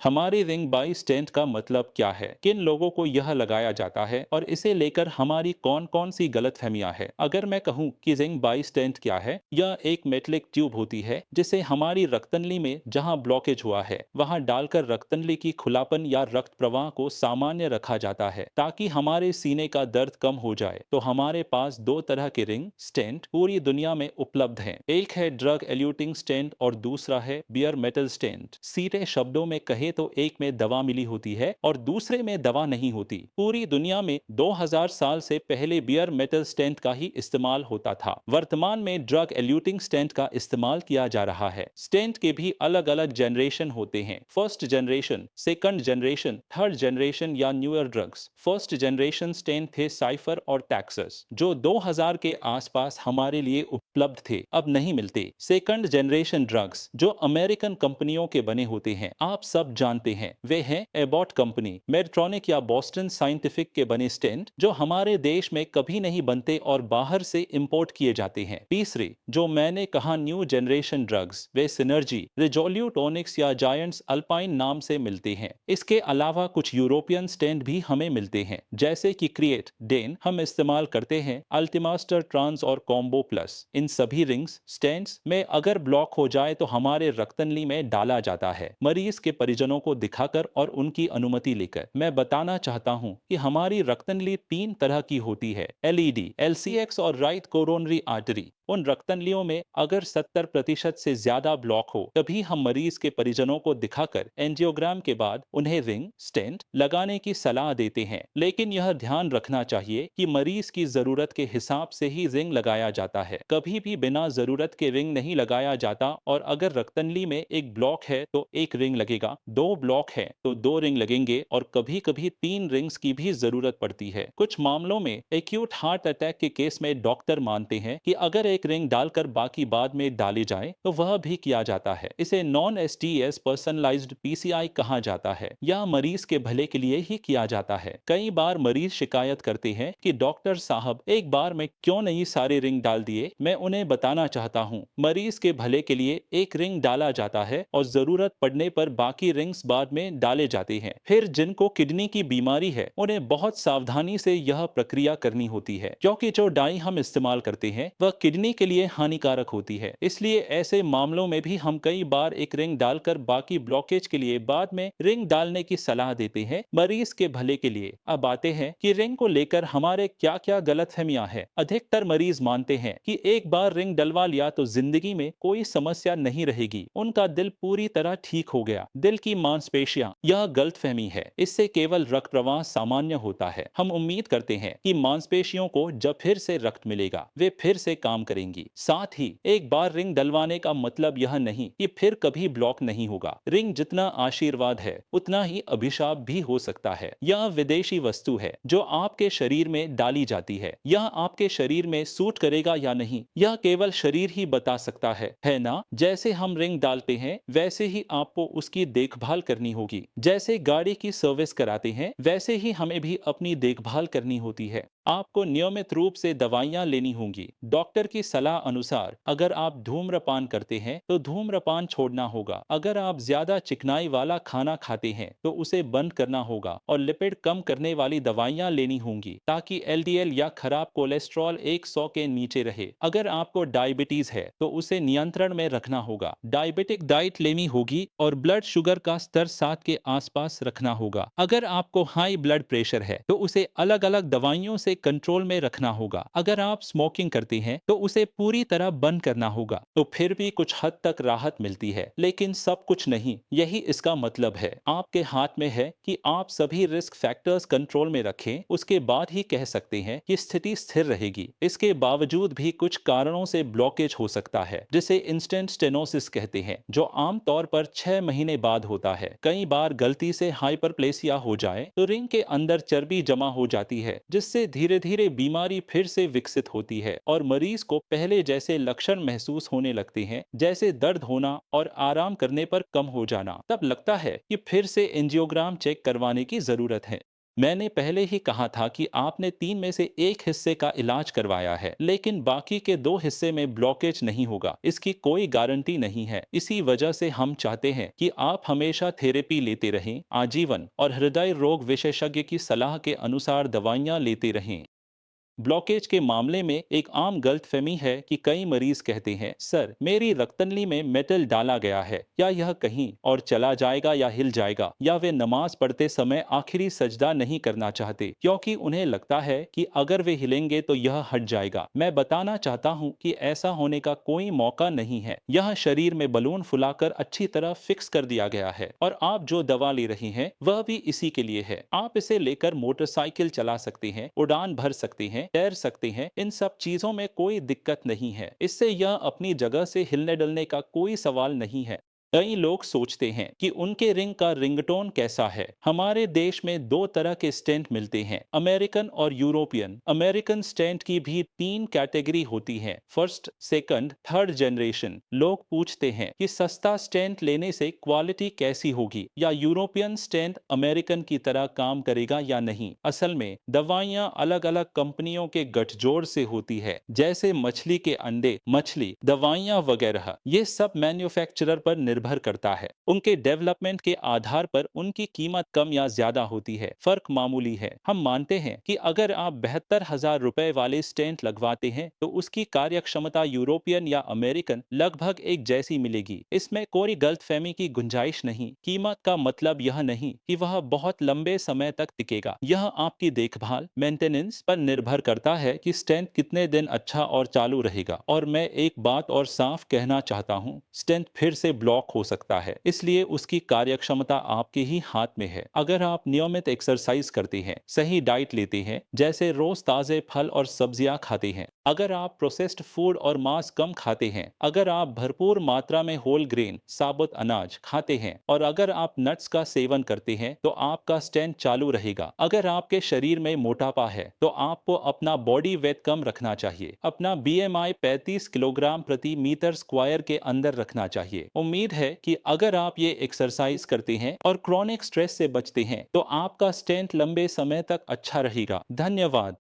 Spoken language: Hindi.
हमारी रिंग बाई स्टेंट का मतलब क्या है, किन लोगों को यह लगाया जाता है और इसे लेकर हमारी कौन कौन सी गलतफहमियां हैं। अगर मैं कहूं कि रिंग बाई स्टेंट क्या है, यह एक मेटलिक ट्यूब होती है जिसे हमारी रक्तनली में जहां ब्लॉकेज हुआ है वहां डालकर रक्तनली की खुलापन या रक्त प्रवाह को सामान्य रखा जाता है ताकि हमारे सीने का दर्द कम हो जाए। तो हमारे पास दो तरह के रिंग स्टेंट पूरी दुनिया में उपलब्ध हैं। एक है ड्रग एल्यूटिंग स्टेंट और दूसरा है बियर मेटल स्टेंट। सीधे शब्दों में कहे तो एक में दवा मिली होती है और दूसरे में दवा नहीं होती। पूरी दुनिया में 2000 साल से पहले बियर मेटल स्टेंट का ही इस्तेमाल होता था। वर्तमान में ड्रग एल्यूटिंग स्टेंट का इस्तेमाल किया जा रहा है। स्टेंट के भी अलग अलग जनरेशन होते हैं। First generation, second generation, third generation या newer drugs. First generation stent थे साइफर और टैक्सस, जो 2000 के आसपास हमारे लिए उपलब्ध थे, अब नहीं मिलते। सेकंड जनरेशन ड्रग्स जो अमेरिकन कंपनियों के बने होते हैं, आप सब जानते हैं, वे हैं एबॉट कंपनी, मेडट्रॉनिक या बॉस्टन साइंटिफिक के बने स्टेंट जो हमारे देश में कभी नहीं बनते और बाहर से इंपोर्ट किए जाते हैं। तीसरे जो मैंने कहा न्यू जनरेशन ड्रग्स, वे सिनर्जी, रिजोल्यूटोनिक्स या जायंट्स अल्पाइन नाम से मिलते हैं। इसके अलावा कुछ यूरोपियन स्टेंट भी हमें मिलते हैं, जैसे कि क्रिएट, डेन हम इस्तेमाल करते हैं, अल्टीमास्टर, ट्रांस और कॉम्बो प्लस। इन सभी रिंग्स स्टेंट्स में अगर ब्लॉक हो जाए तो हमारे रक्तनली में डाला जाता है, मरीज के परिजनों को दिखाकर और उनकी अनुमति लेकर। मैं बताना चाहता हूं कि हमारी रक्तनली तीन तरह की होती है, एलईडी, एलसीएक्स और राइट कोरोनरी आर्टरी। उन रक्तनलियों में अगर 70% से ज्यादा ब्लॉक हो तभी हम मरीज के परिजनों को दिखाकर एंजियोग्राम के बाद उन्हें रिंग स्टेंट लगाने की सलाह देते हैं। लेकिन यह ध्यान रखना चाहिए कि मरीज की जरूरत के हिसाब से ही रिंग लगाया जाता है, कभी भी बिना जरूरत के रिंग नहीं लगाया जाता। और अगर रक्तनली में एक ब्लॉक है तो एक रिंग लगेगा, दो ब्लॉक है तो दो रिंग लगेंगे और कभी कभी तीन रिंग्स की भी जरूरत पड़ती है। कुछ मामलों में एक्यूट हार्ट अटैक के केस में डॉक्टर मानते हैं कि अगर एक रिंग डालकर बाकी बाद में डाली जाए तो वह भी किया जाता है। इसे नॉन एसटीएस पर्सनलाइज्ड पीसीआई कहा जाता है। यह मरीज के भले के लिए ही किया जाता है। कई बार मरीज शिकायत करते हैं कि डॉक्टर साहब एक बार में क्यों नहीं सारे रिंग डाल दिए। मैं उन्हें बताना चाहता हूँ, मरीज के भले के लिए एक रिंग डाला जाता है और जरूरत पड़ने पर बाकी रिंग्स बाद में डाले जाते हैं। फिर जिनको किडनी की बीमारी है उन्हें बहुत सावधानी से यह प्रक्रिया करनी होती है, क्योंकि जो डाई हम इस्तेमाल करते हैं वह किडनी के लिए हानिकारक होती है। इसलिए ऐसे मामलों में भी हम कई बार एक रिंग डालकर बाकी ब्लॉकेज के लिए बाद में रिंग डालने की सलाह देते हैं, मरीज के भले के लिए। अब आते हैं कि रिंग को लेकर हमारे क्या क्या गलतफहमियां हैं। अधिकतर मरीज मानते हैं कि एक बार रिंग डलवा लिया तो जिंदगी में कोई समस्या नहीं रहेगी, उनका दिल पूरी तरह ठीक हो गया। दिल की मांसपेशियां, यह गलतफहमी है। इससे केवल रक्त प्रवाह सामान्य होता है। हम उम्मीद करते हैं कि मांसपेशियों को जब फिर से रक्त मिलेगा वे फिर से काम करेंगी। साथ ही एक बार रिंग डलवाने का मतलब यह नहीं कि फिर कभी ब्लॉक नहीं होगा। रिंग जितना आशीर्वाद है उतना ही अभिशाप भी हो सकता है। यह विदेशी वस्तु है जो आपके शरीर में डाली जाती है। यह आपके शरीर में सूट करेगा या नहीं यह केवल शरीर ही बता सकता है ना। जैसे हम रिंग डालते हैं वैसे ही आपको उसकी देखभाल करनी होगी। जैसे गाड़ी की सर्विस कराते हैं वैसे ही हमें भी अपनी देखभाल करनी होती है। आपको नियमित रूप से दवाइयां लेनी होंगी। डॉक्टर की सलाह अनुसार अगर आप धूम्रपान करते हैं तो धूम्रपान छोड़ना होगा। अगर आप ज्यादा चिकनाई वाला खाना खाते हैं तो उसे बंद करना होगा और लिपिड कम करने वाली दवाइयां लेनी होंगी ताकि एलडीएल या खराब कोलेस्ट्रॉल 100 के नीचे रहे। अगर आपको डायबिटीज है तो उसे नियंत्रण में रखना होगा। डायबिटिक डाइट लेनी होगी और ब्लड शुगर का स्तर 7 के आसपास रखना होगा। अगर आपको हाई ब्लड प्रेशर है तो उसे अलग अलग दवाइयों से कंट्रोल में रखना होगा। अगर आप स्मोकिंग करते हैं तो उसे पूरी तरह बंद करना होगा। तो फिर भी कुछ हद तक राहत मिलती है, लेकिन सब कुछ नहीं। यही इसका मतलब है। आपके हाथ में है कि आप सभी रिस्क फैक्टर्स कंट्रोल में रखें, उसके बाद ही कह सकते हैं कि स्थिति स्थिर रहेगी। इसके बावजूद भी कुछ कारणों से ब्लॉकेज हो सकता है, जिसे इंस्टेंट स्टेनोसिस कहते हैं, जो आमतौर पर 6 महीने बाद होता है। कई बार गलती से हाइपरप्लेसिया हो जाए तो रिंग के अंदर चर्बी जमा हो जाती है, जिससे धीरे धीरे बीमारी फिर से विकसित होती है और मरीज को पहले जैसे लक्षण महसूस होने लगते हैं, जैसे दर्द होना और आराम करने पर कम हो जाना। तब लगता है कि फिर से एंजियोग्राम चेक करवाने की जरूरत है। मैंने पहले ही कहा था कि आपने 3 में से एक हिस्से का इलाज करवाया है, लेकिन बाकी के 2 हिस्से में ब्लॉकेज नहीं होगा। इसकी कोई गारंटी नहीं है। इसी वजह से हम चाहते हैं कि आप हमेशा थेरेपी लेते रहें, आजीवन, और हृदय रोग विशेषज्ञ की सलाह के अनुसार दवाइयाँ लेते रहें। ब्लॉकेज के मामले में एक आम गलतफहमी है कि कई मरीज कहते हैं, सर मेरी रक्तनली में मेटल डाला गया है, या यह कहीं और चला जाएगा या हिल जाएगा, या वे नमाज पढ़ते समय आखिरी सजदा नहीं करना चाहते क्योंकि उन्हें लगता है कि अगर वे हिलेंगे तो यह हट जाएगा। मैं बताना चाहता हूं कि ऐसा होने का कोई मौका नहीं है। यह शरीर में बलून फुलाकर अच्छी तरह फिक्स कर दिया गया है, और आप जो दवा ले रही हैं वह भी इसी के लिए है। आप इसे लेकर मोटरसाइकिल चला सकते हैं, उड़ान भर सकते हैं, तैर सकते हैं, इन सब चीजों में कोई दिक्कत नहीं है। इससे यह अपनी जगह से हिलने डुलने का कोई सवाल नहीं है। कई लोग सोचते हैं कि उनके रिंग का रिंगटोन कैसा है। हमारे देश में 2 तरह के स्टेंट मिलते हैं, अमेरिकन और यूरोपियन। अमेरिकन स्टेंट की भी 3 कैटेगरी होती है, फर्स्ट, सेकंड, थर्ड जनरेशन। लोग पूछते हैं कि सस्ता स्टेंट लेने से क्वालिटी कैसी होगी, या यूरोपियन स्टेंट अमेरिकन की तरह काम करेगा या नहीं। असल में दवाइयां अलग अलग कंपनियों के गठजोड़ से होती है, जैसे मछली के अंडे, मछली दवाइयां वगैरह। ये सब मैन्युफैक्चरर पर निर्भर करता है। उनके डेवलपमेंट के आधार पर उनकी कीमत कम या ज्यादा होती है, फर्क मामूली है। हम मानते हैं कि अगर आप 72,000 रुपए वाले स्टेंट लगवाते हैं तो उसकी कार्यक्षमता यूरोपियन या अमेरिकन लगभग एक जैसी मिलेगी। इसमें कोई गलतफहमी की गुंजाइश नहीं। कीमत का मतलब यह नहीं कि वह बहुत लंबे समय तक टिकेगा। यह आपकी देखभाल, मेंटेनेंस पर निर्भर करता है कि स्टेंट कितने दिन अच्छा और चालू रहेगा। और मैं एक बात और साफ कहना चाहता हूँ, स्टेंट फिर से ब्लॉक हो सकता है, इसलिए उसकी कार्यक्षमता आपके ही हाथ में है। अगर आप नियमित एक्सरसाइज करते हैं, सही डाइट लेते हैं, जैसे रोज ताजे फल और सब्जियां खाते हैं, अगर आप प्रोसेस्ड फूड और मांस कम खाते हैं, अगर आप भरपूर मात्रा में होल ग्रेन, साबुत अनाज खाते हैं, और अगर आप नट्स का सेवन करते हैं, तो आपका स्टेंट चालू रहेगा। अगर आपके शरीर में मोटापा है तो आपको अपना बॉडी वेट कम रखना चाहिए। अपना बीएमआई 35 किलोग्राम प्रति मीटर स्क्वायर के अंदर रखना चाहिए। उम्मीद है कि अगर आप ये एक्सरसाइज करते हैं और क्रॉनिक स्ट्रेस से बचते हैं तो आपका स्टेंट लंबे समय तक अच्छा रहेगा। धन्यवाद।